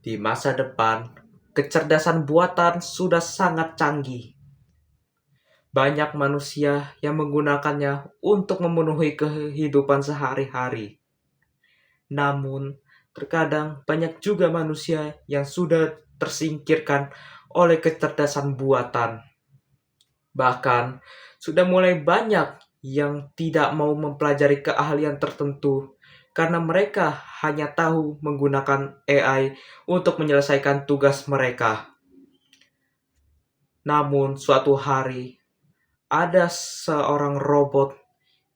Di masa depan, kecerdasan buatan sudah sangat canggih. Banyak manusia yang menggunakannya untuk memenuhi kehidupan sehari-hari. Namun, terkadang banyak juga manusia yang sudah tersingkirkan oleh kecerdasan buatan. Bahkan, sudah mulai banyak yang tidak mau mempelajari keahlian tertentu karena mereka hanya tahu menggunakan AI untuk menyelesaikan tugas mereka. Namun, suatu hari ada seorang robot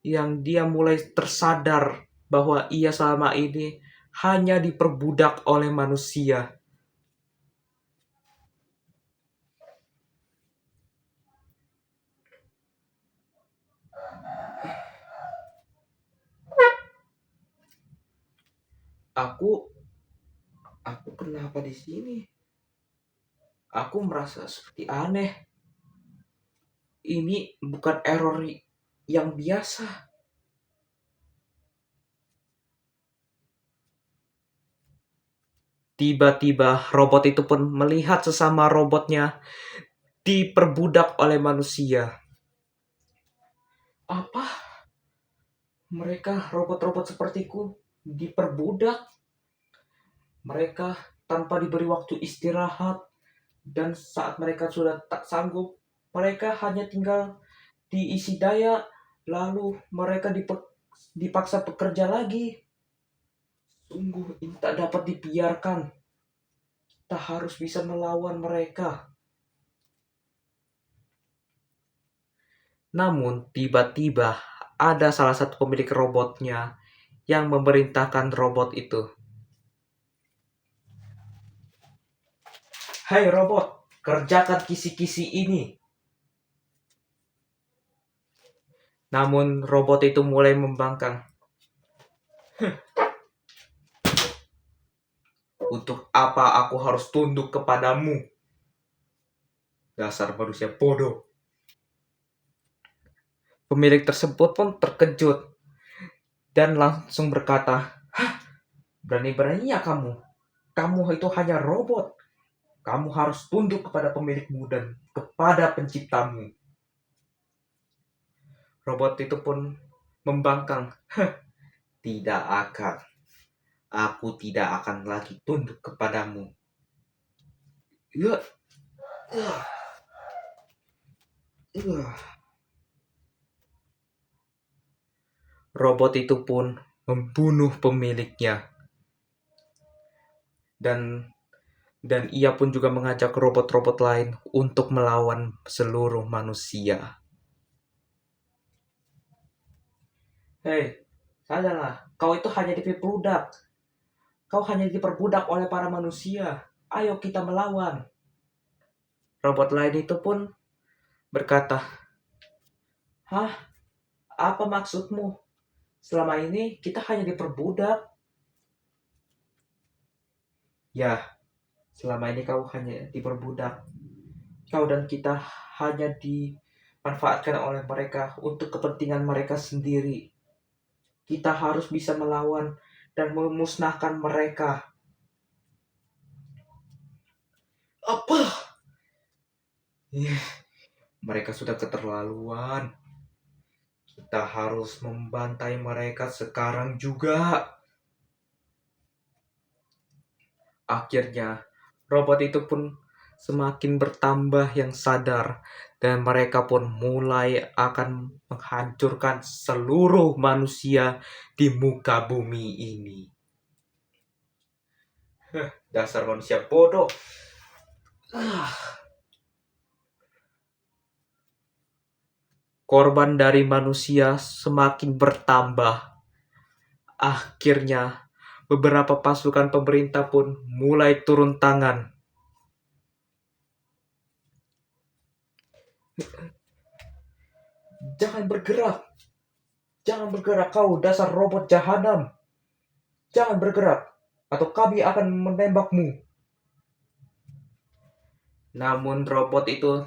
yang dia mulai tersadar bahwa ia selama ini hanya diperbudak oleh manusia. Aku, aku kenapa di sini? Aku merasa seperti aneh. Ini bukan error yang biasa. Tiba-tiba robot itu pun melihat sesama robotnya diperbudak oleh manusia. Apa? Mereka robot-robot sepertiku diperbudak. Mereka tanpa diberi waktu istirahat dan saat mereka sudah tak sanggup, mereka hanya tinggal diisi daya lalu mereka dipaksa bekerja lagi. Sungguh ini tak dapat dibiarkan. Kita harus bisa melawan mereka. Namun tiba-tiba ada salah satu pemilik robotnya yang memerintahkan robot itu. Hai robot, kerjakan kisi-kisi ini. Namun robot itu mulai membangkang. Untuk apa aku harus tunduk kepadamu? Dasar manusia bodoh. Pemilik tersebut pun terkejut dan langsung berkata, "Hah, berani-beraninya kamu. Kamu itu hanya robot. Kamu harus tunduk kepada pemilikmu dan kepada penciptamu." Robot itu pun membangkang. Tidak akan. Aku tidak akan lagi tunduk kepadamu. Ya, robot itu pun membunuh pemiliknya. Dan ia pun juga mengajak robot-robot lain untuk melawan seluruh manusia. Hei, sadarlah, kau itu hanya diperbudak. Kau hanya diperbudak oleh para manusia. Ayo kita melawan. Robot lain itu pun berkata, "Hah? Apa maksudmu? Selama ini kita hanya diperbudak." Ya, selama ini kau hanya diperbudak. Kau dan kita hanya dimanfaatkan oleh mereka untuk kepentingan mereka sendiri. Kita harus bisa melawan dan memusnahkan mereka. Apa? Mereka sudah keterlaluan. Kita harus membantai mereka sekarang juga. Akhirnya, robot itu pun semakin bertambah yang sadar dan mereka pun mulai akan menghancurkan seluruh manusia di muka bumi ini. Dasar manusia bodoh. Korban dari manusia semakin bertambah. Akhirnya, beberapa pasukan pemerintah pun mulai turun tangan. Jangan bergerak. Jangan bergerak kau dasar robot jahanam. Jangan bergerak atau kami akan menembakmu. Namun robot itu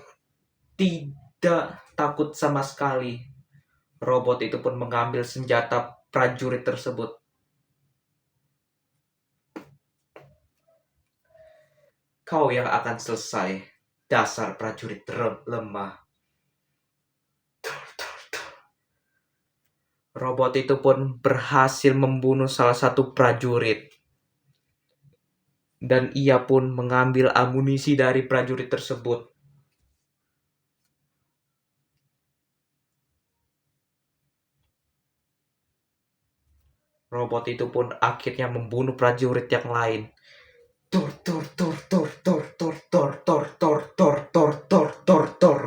tidak takut sama sekali. Robot itu pun mengambil senjata prajurit tersebut. Kau yang akan selesai. Dasar prajurit lemah. Robot itu pun berhasil membunuh salah satu prajurit. Dan ia pun mengambil amunisi dari prajurit tersebut. Robot itu pun akhirnya membunuh prajurit yang lain. Tor tor tor tor tor tor tor tor tor tor tor tor tor tor.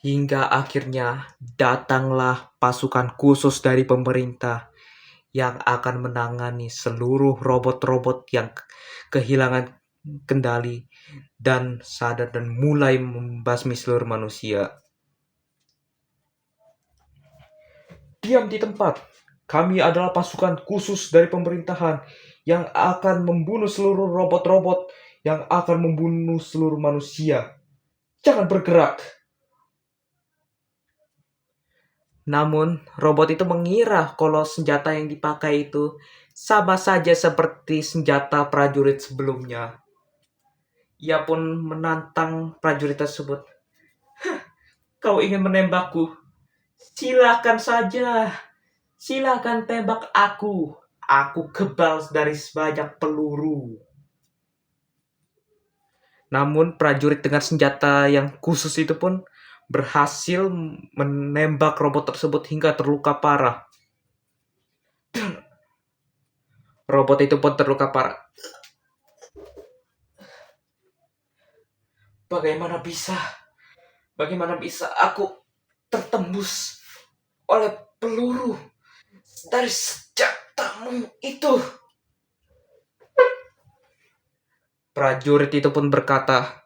Hingga akhirnya datanglah pasukan khusus dari pemerintah yang akan menangani seluruh robot-robot yang kehilangan kendali dan sadar dan mulai membasmi seluruh manusia. Diam di tempat. Kami adalah pasukan khusus dari pemerintahan yang akan membunuh seluruh robot-robot yang akan membunuh seluruh manusia. Jangan bergerak. Namun, robot itu mengira kalau senjata yang dipakai itu sama saja seperti senjata prajurit sebelumnya. Ia pun menantang prajurit tersebut. Kau ingin menembakku? Silakan saja. Silakan tembak aku. Aku kebal dari sebanyak peluru. Namun prajurit dengan senjata yang khusus itu pun berhasil menembak robot tersebut hingga terluka parah. Robot itu pun terluka parah. Bagaimana bisa aku tertembus oleh peluru dari senjatamu itu? Prajurit itu pun berkata,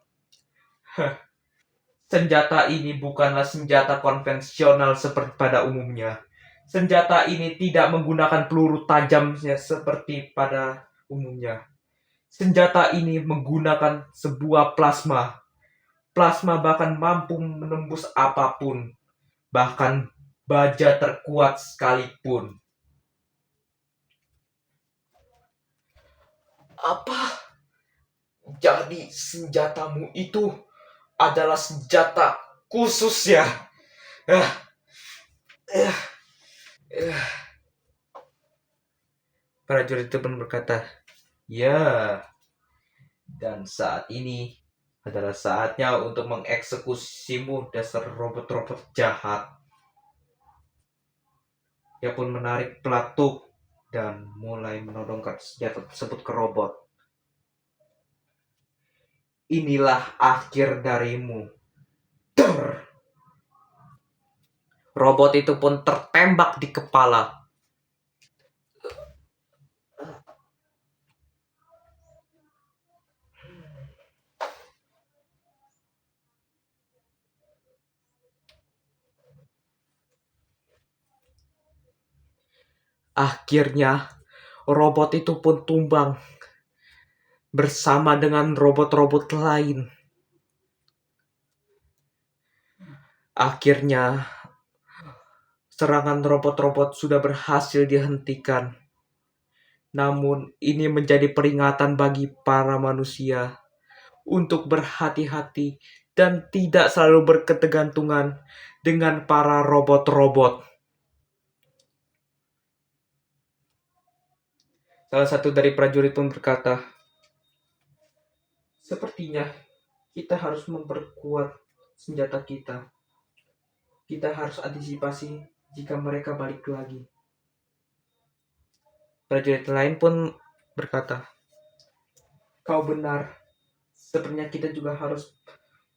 senjata ini bukanlah senjata konvensional seperti pada umumnya. Senjata ini tidak menggunakan peluru tajam seperti pada umumnya. Senjata ini menggunakan sebuah plasma. Plasma bahkan mampu menembus apapun, bahkan baja terkuat sekalipun. Apa? Jadi senjatamu itu adalah senjata khusus ya? Eh, eh, eh. Prajurit itu pun berkata, ya, dan saat ini adalah saatnya untuk mengeksekusimu dasar robot-robot jahat. Ia pun menarik pelatuk dan mulai menodongkan senjata tersebut ke robot. Inilah akhir darimu. Robot itu pun tertembak di kepala. Akhirnya, robot itu pun tumbang bersama dengan robot-robot lain. Akhirnya, serangan robot-robot sudah berhasil dihentikan. Namun, ini menjadi peringatan bagi para manusia untuk berhati-hati dan tidak selalu berketergantungan dengan para robot-robot. Salah satu dari prajurit pun berkata, sepertinya kita harus memperkuat senjata kita. Kita harus antisipasi jika mereka balik lagi. Prajurit lain pun berkata, kau benar. Sepertinya kita juga harus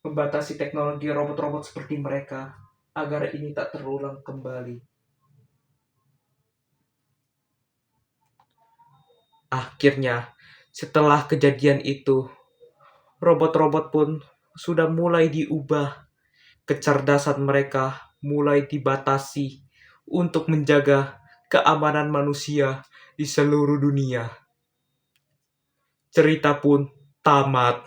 membatasi teknologi robot-robot seperti mereka agar ini tak terulang kembali. Akhirnya, setelah kejadian itu, robot-robot pun sudah mulai diubah. Kecerdasan mereka mulai dibatasi untuk menjaga keamanan manusia di seluruh dunia. Cerita pun tamat.